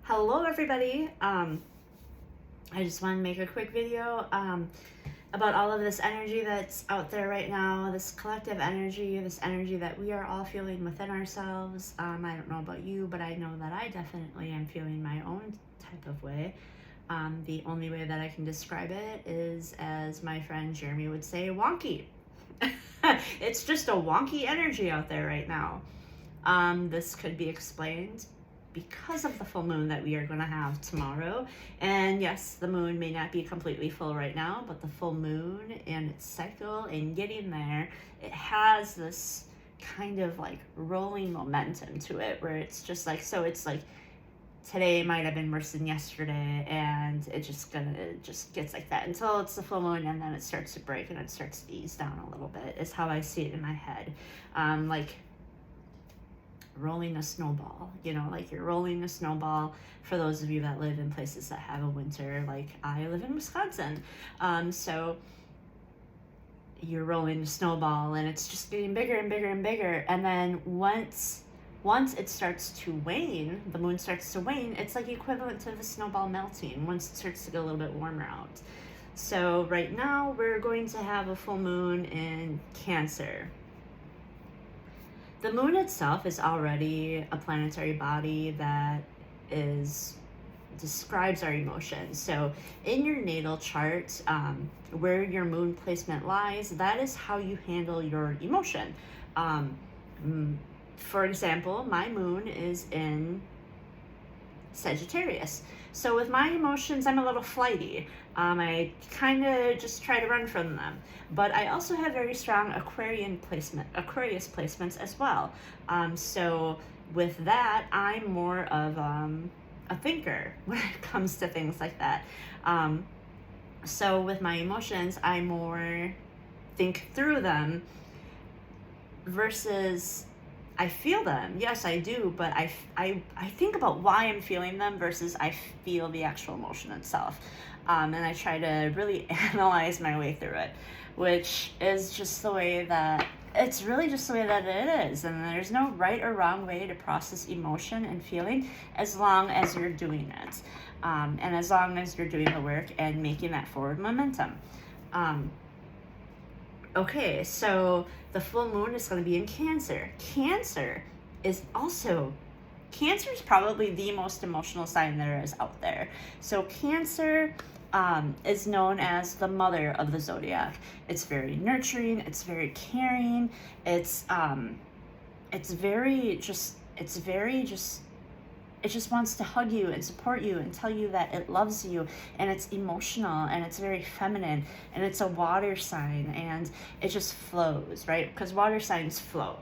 Hello everybody. I just want to make a quick video about all of this energy that's out there right now, this collective energy, this energy that we are all feeling within ourselves. I don't know about you, but I know that I definitely am feeling my own type of way. The only way that I can describe it is, as my friend Jeremy would say, wonky. It's just a wonky energy out there right now. This could be explained because of the full moon that we are going to have tomorrow. And yes, the moon may not be completely full right now, but the full moon and its cycle and getting there, it has this kind of like rolling momentum to it where it's just like, so it's like today might have been worse than yesterday, and it just gets like that until it's the full moon, and then it starts to break and it starts to ease down a little bit is how I see it in my head. Like rolling a snowball, like you're rolling a snowball. For those of you that live in places that have a winter, like I live in Wisconsin, so you're rolling a snowball and it's just getting bigger and bigger and bigger, and then once it starts to wane, the moon starts to wane, it's like equivalent to the snowball melting once it starts to get a little bit warmer out. So right now we're going to have a full moon in Cancer. The moon itself is already a planetary body that describes our emotions. So in your natal chart, where your moon placement lies, that is how you handle your emotion. For example, my moon is in Sagittarius. So with my emotions, I'm a little flighty. I kind of just try to run from them. But I also have very strong Aquarius placements as well. So with that, I'm more of a thinker when it comes to things like that. So with my emotions, I more think through them versus I feel them. Yes, I do, but I think about why I'm feeling them versus I feel the actual emotion itself. And I try to really analyze my way through it, which is just the way that, it's really just the way that it is. And there's no right or wrong way to process emotion and feeling as long as you're doing it. And as long as you're doing the work and making that forward momentum. Okay, so the full moon is going to be in Cancer. Cancer is probably the most emotional sign there is out there. So Cancer is known as the mother of the zodiac. It's very nurturing. It's very caring. It just wants to hug you and support you and tell you that it loves you, and it's emotional and it's very feminine, and it's a water sign, and it just flows, right? Because water signs flow.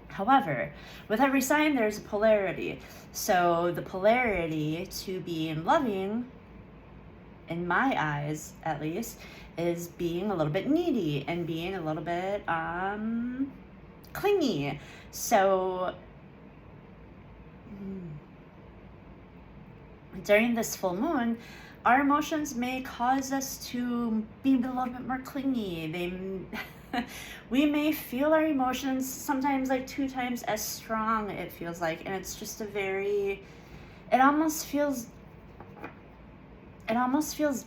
However, with every sign, there's a polarity. So the polarity to being loving, in my eyes at least, is being a little bit needy and being a little bit clingy. So during this full moon, our emotions may cause us to be a little bit more clingy. We may feel our emotions sometimes like 2 times as strong, it feels like, and it's just it almost feels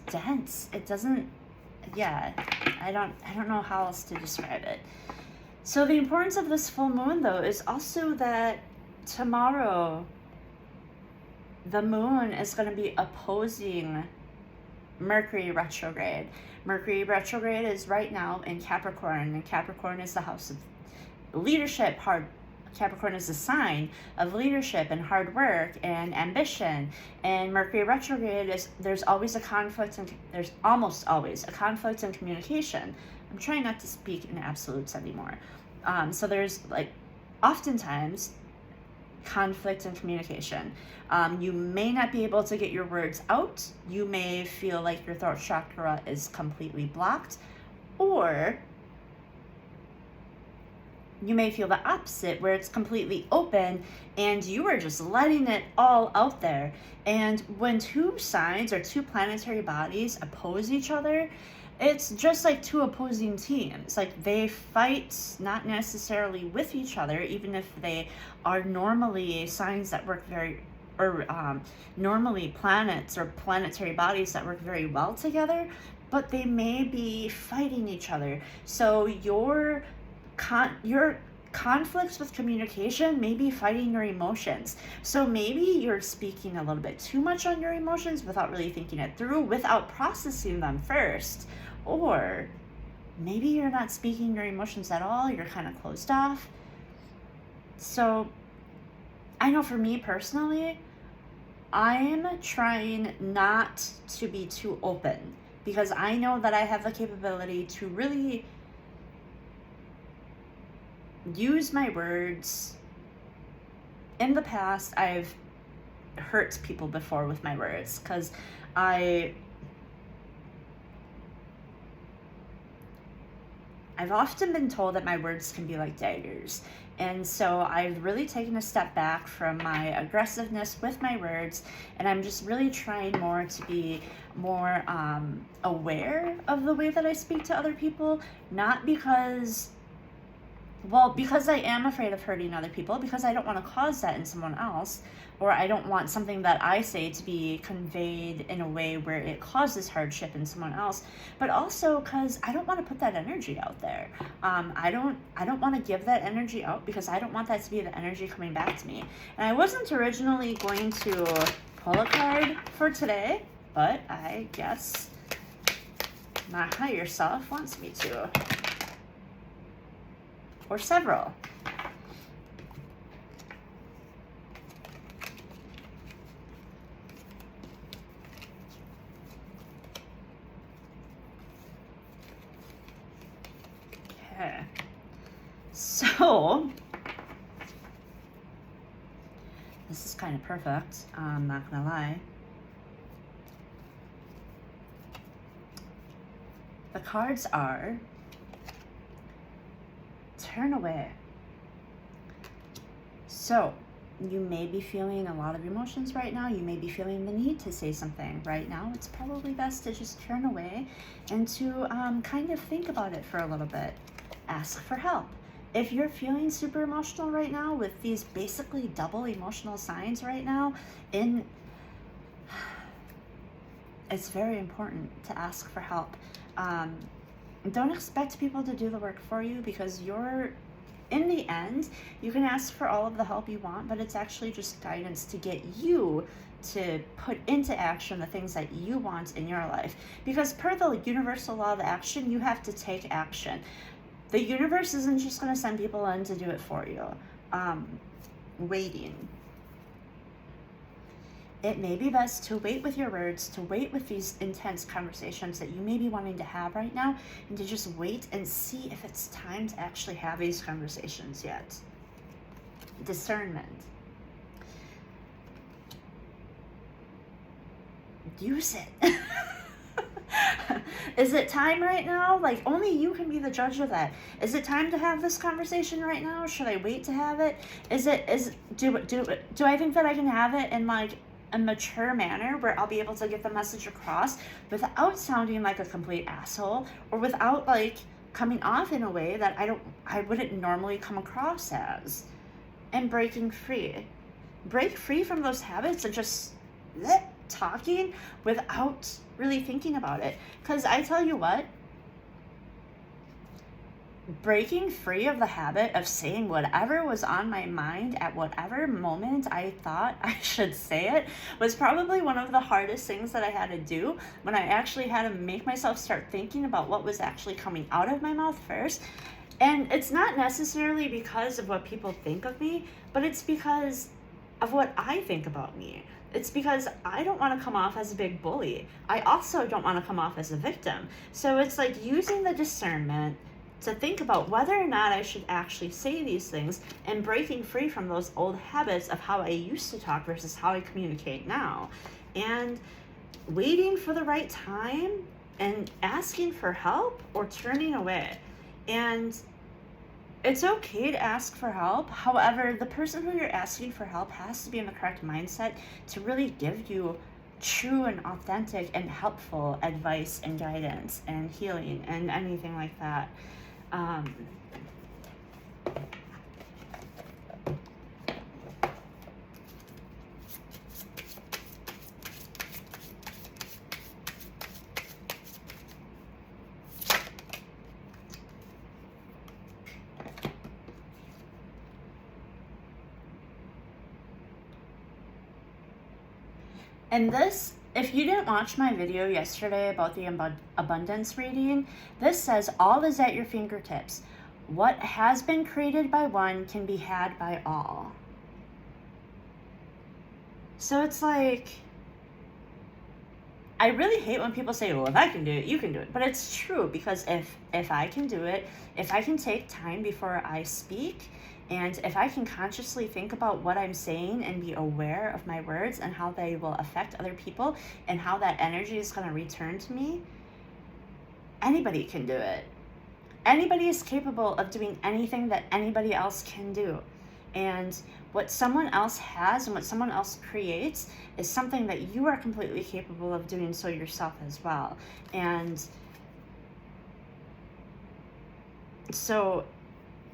dense. It doesn't, I don't know how else to describe it. So the importance of this full moon, though, is also that tomorrow the moon is going to be opposing Mercury retrograde. Mercury retrograde is right now in Capricorn, and Capricorn is the house of leadership. Capricorn is a sign of leadership and hard work and ambition. And Mercury retrograde there's almost always a conflict in communication. I'm trying not to speak in absolutes anymore. So there's oftentimes conflict in communication. You may not be able to get your words out. You may feel like your throat chakra is completely blocked, or you may feel the opposite, where it's completely open and you are just letting it all out there. And when 2 signs or 2 planetary bodies oppose each other, it's just like two opposing teams. Like they fight not necessarily with each other, even if they are normally signs that work very, or normally planets or planetary bodies that work very well together, but they may be fighting each other. So your conflicts with communication may be fighting your emotions. So maybe you're speaking a little bit too much on your emotions without really thinking it through, without processing them first. Or maybe you're not speaking your emotions at all, you're kind of closed off. So I know for me personally, I'm trying not to be too open, because I know that I have the capability to really use my words. In the past, I've hurt people before with my words, because I've often been told that my words can be like daggers. And so I've really taken a step back from my aggressiveness with my words, and I'm just really trying more to be more aware of the way that I speak to other people, not because I am afraid of hurting other people, because I don't want to cause that in someone else, or I don't want something that I say to be conveyed in a way where it causes hardship in someone else, but also because I don't want to put that energy out there. I don't want to give that energy out, because I don't want that to be the energy coming back to me. And I wasn't originally going to pull a card for today, but I guess my higher self wants me to. Or several. Okay. So, this is kind of perfect, I'm not gonna lie. The cards are turn away. So you may be feeling a lot of emotions right now. You may be feeling the need to say something right now. It's probably best to just turn away and to kind of think about it for a little bit. Ask for help. If you're feeling super emotional right now with these basically double emotional signs right now, it's very important to ask for help. Don't expect people to do the work for you, because in the end, you can ask for all of the help you want, but it's actually just guidance to get you to put into action the things that you want in your life. Because per the universal law of action, you have to take action. The universe isn't just going to send people in to do it for you. Waiting. It may be best to wait with your words, to wait with these intense conversations that you may be wanting to have right now, and to just wait and see if it's time to actually have these conversations yet. Discernment. Use it. Is it time right now? Like, only you can be the judge of that. Is it time to have this conversation right now? Should I wait to have it? Do I think that I can have it in like a mature manner where I'll be able to get the message across without sounding like a complete asshole, or without like coming off in a way that I wouldn't normally come across as? And breaking free. Break free from those habits of just talking without really thinking about it. Because I tell you what, breaking free of the habit of saying whatever was on my mind at whatever moment I thought I should say it was probably one of the hardest things that I had to do, when I actually had to make myself start thinking about what was actually coming out of my mouth first. And it's not necessarily because of what people think of me, but it's because of what I think about me. It's because I don't want to come off as a big bully. I also don't want to come off as a victim. So it's like using the discernment to think about whether or not I should actually say these things, and breaking free from those old habits of how I used to talk versus how I communicate now. And waiting for the right time and asking for help or turning away. And it's okay to ask for help. However, the person who you're asking for help has to be in the correct mindset to really give you true and authentic and helpful advice and guidance and healing and anything like that. And this, if you didn't watch my video yesterday about the abundance reading, this says all is at your fingertips. What has been created by one can be had by all. So it's like, I really hate when people say, well, if I can do it, you can do it. But it's true, because if I can do it, if I can take time before I speak, and if I can consciously think about what I'm saying and be aware of my words and how they will affect other people and how that energy is going to return to me, anybody can do it. Anybody is capable of doing anything that anybody else can do. And what someone else has and what someone else creates is something that you are completely capable of doing so yourself as well. And so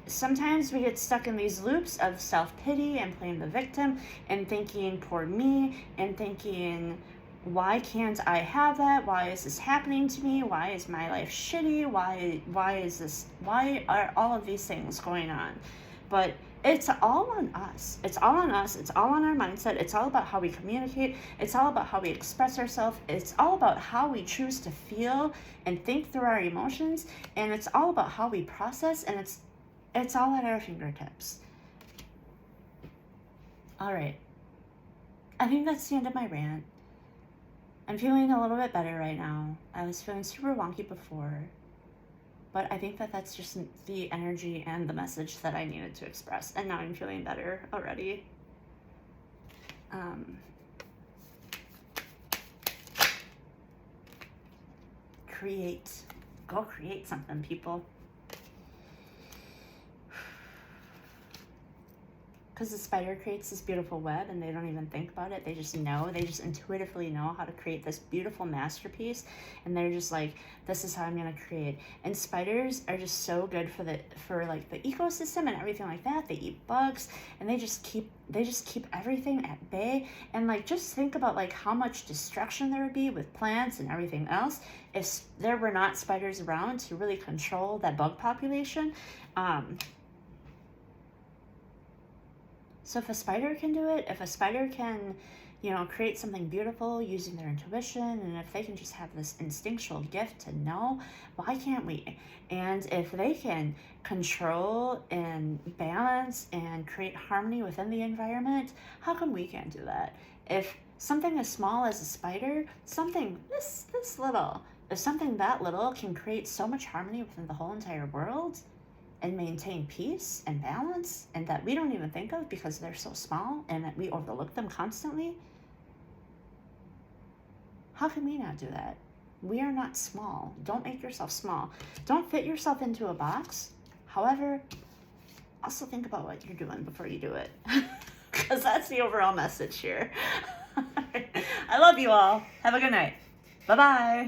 sometimes we get stuck in these loops of self-pity and playing the victim and thinking, poor me, and thinking, why can't I have that? Why is this happening to me? Why is my life shitty? Why are all of these things going on? But it's all on us. It's all on us. It's all on our mindset. It's all about how we communicate. It's all about how we express ourselves. It's all about how we choose to feel and think through our emotions. And it's all about how we process, and it's all at our fingertips. All right. I think that's the end of my rant. I'm feeling a little bit better right now. I was feeling super wonky before, but I think that that's just the energy and the message that I needed to express. And now I'm feeling better already. Go create something, people. Because the spider creates this beautiful web and they don't even think about it. They just know. They just intuitively know how to create this beautiful masterpiece. And they're just like, this is how I'm going to create. And spiders are just so good for the ecosystem and everything like that. They eat bugs and they just keep everything at bay. And like, just think about like how much destruction there would be with plants and everything else if there were not spiders around to really control that bug population. So if a spider can do it, if a spider can, create something beautiful using their intuition, and if they can just have this instinctual gift to know, why can't we? And if they can control and balance and create harmony within the environment, how come we can't do that? If something as small as a spider, something this little, if something that little can create so much harmony within the whole entire world, and maintain peace and balance, and that we don't even think of because they're so small and that we overlook them constantly, how can we not do that? We are not small. Don't make yourself small. Don't fit yourself into a box. However, also think about what you're doing before you do it, because that's the overall message here. I love you all. Have a good night. Bye-bye.